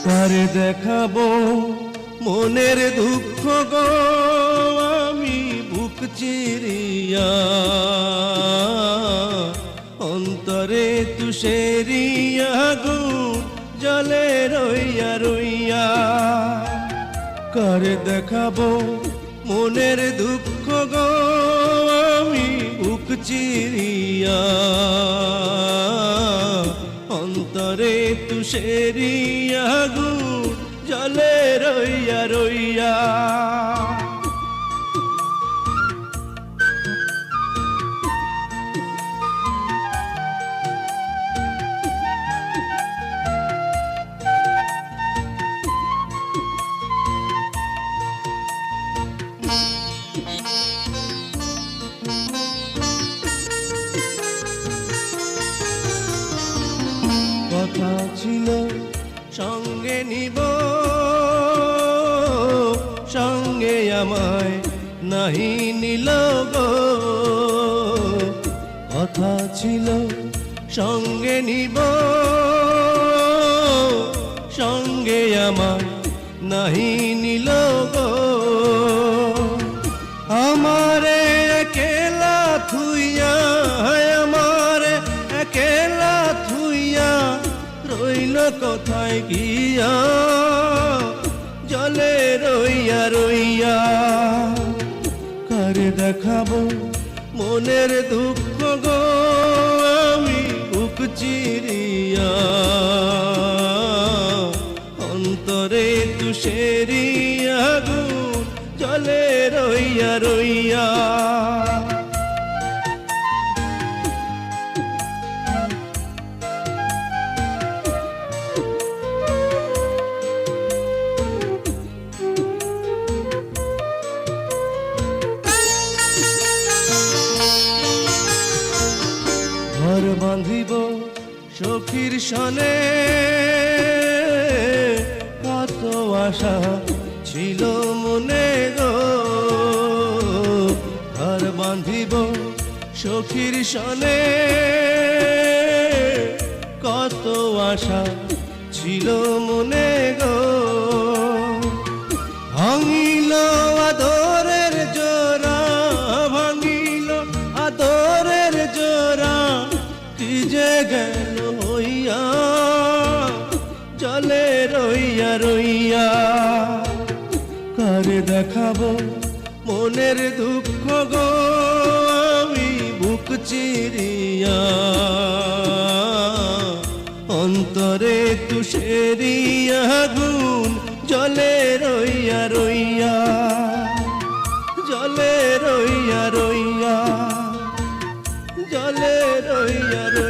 কারে দেখাবো মনের দুঃখ গো আমি বুক চিরিয়া, অন্তরে তুষেরিয়া আগুন জলে রইয়া রইয়া। কারে দেখাবো মনের দুঃখ গো আমি বুক চিরিয়া, অন্তরে তুষেরিয়া আগুন জলে রইয়া রইয়া। কথা ছিল সঙ্গে নিব, সঙ্গে আমায় নাহি নিল গো। কথা ছিল সঙ্গে নিব, সঙ্গে আমায় নাহি নিল গো। আমারে একলা থুইয়া, আমারে একলা থুইয়া রইল কোথায় গিয়া, জলে রইয়া রইয়া। কারে দেখাবো মনের দুঃখ গো আমি বুক চিরিয়া, অন্তরে তুষেরিয়া আগুন জলে রইয়া রইয়া। ঘর বাঁধিব সখীর সনে, কত আশা ছিল মনে গো। ঘর বাঁধিব সখীর সনে, কত আশা ছিল মনে গো। ভাঙিল আদরের জোড়া, ভাঙিল আদরের জোড়া, কি যে গেল হইয়া, জলে রইয়া রইয়া। কারে দেখাবো মনের দুঃখ গো আমি বুক চিরিয়া, অন্তরে তুষেরিয়া আগুন জলে রইয়া রইয়া, জলে রইয়া রইয়া, জলে রইয়া রইয়া।